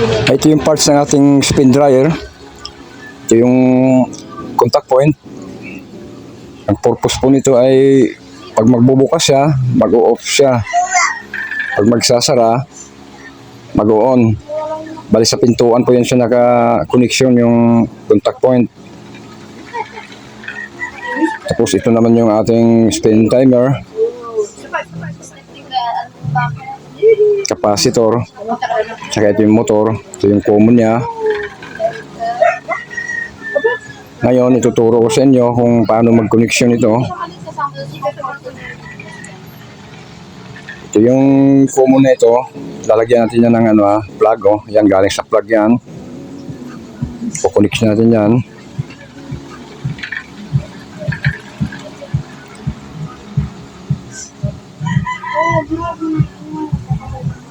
Ito yung parts ng ating spin dryer. Ito yung contact point. Ang purpose po nito ay pag magbubukas siya, mag-o-off siya. Pag magsasara, mag-o-on. Bali sa pintuan po yan siya naka-connection yung contact point. Tapos ito naman yung ating spin timer, capacitor, saka ito yung motor, ito yung common niya. Ngayon ituturo ko sa inyo kung paano mag-connection ito. Ito yung common na ito, lalagyan natin yan ng plug. Yan, galing sa plug yan. Kukonnection natin yan.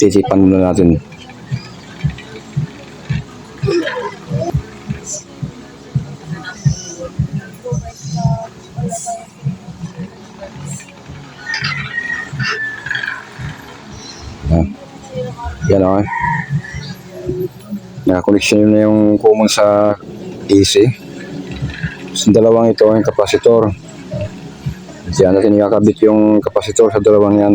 Titipan muna natin. Yan o. Nakakoneksyon na yung common sa AC. Sa dalawang ito yung kapasitor. Diyan natin ikakabit yung kapasitor sa dalawang yan.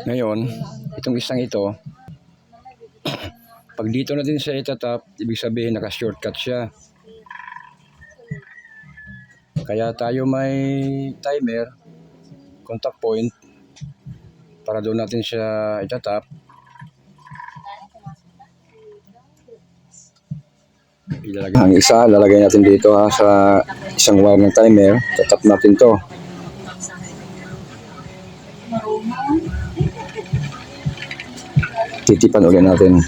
Ngayon, itong isang ito, pag dito natin siya itatap, ibig sabihin naka-shortcut siya. Kaya tayo may timer, contact point, para doon natin siya itatap. Ang isa, lalagay natin dito sa isang wire ng timer, tatap natin to. Titipan ulit natin.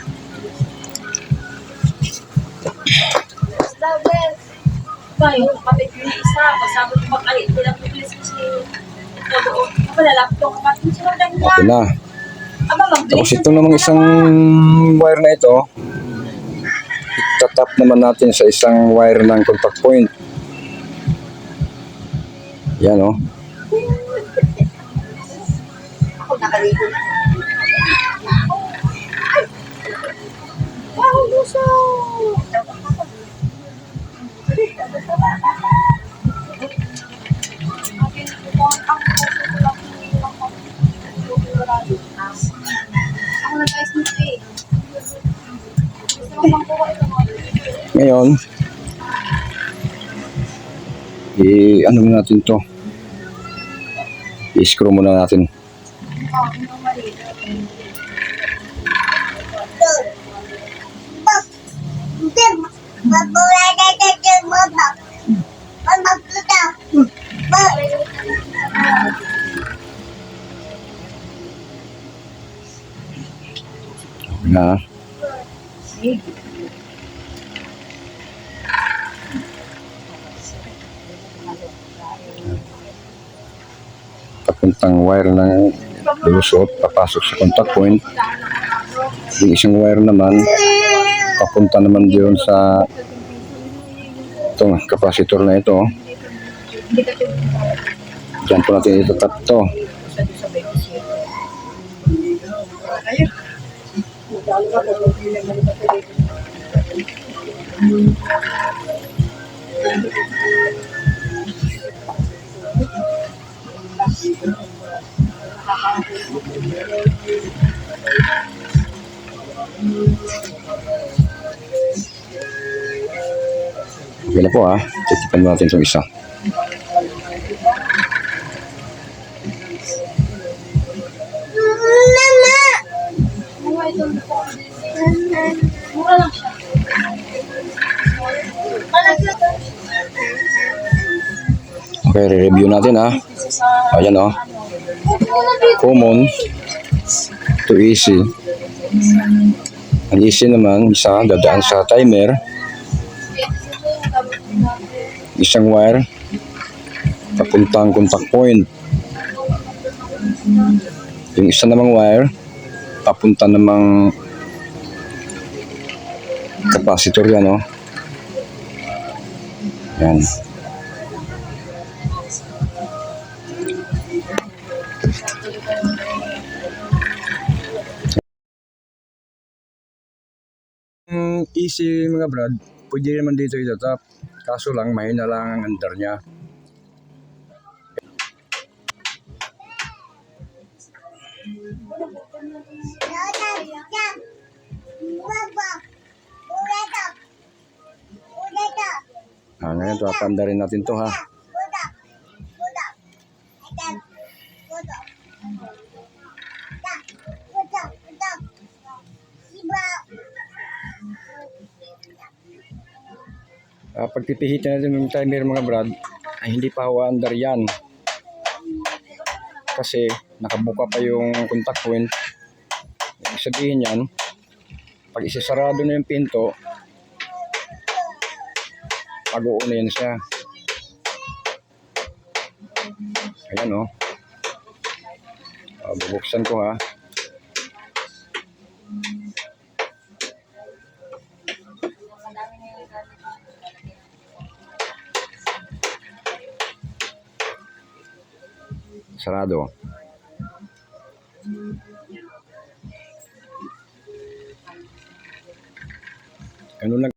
Okay na. Tapos ito namang isang wire na ito, itatap naman natin sa isang wire ng contact point. Yan o. Ngayon, ano natin to? I-screw muna natin. Na. Papuntang wire ng lusot, papasok sa contact point. Yung isang wire naman, papunta naman diyon sa itong kapasitor na ito. Diyan po natin itatap to. Okay na po titipan natin itong isa. Mura lang siya. Okay, re-review natin ayan common to AC. Ang AC naman, isa dadaan sa timer, isang wire papuntang contact point. Yung isa namang wire papunta namang capacitor yan, oh. Yan. Easy mga brad, pwede naman dito itatap. Kaso lang, mahina lang ang under niya. Ngayon, papanda rin natin to, ha. Pagpipihitin natin yung timer mga brad, ay hindi pa under yan. Kasi nakabuka pa yung contact point. Ibig sabihin yan, pag isasarado na yung pinto, pag-uunin siya. Ayan, oh. Bubuksan ko, ha. Sarado. Ganun lang.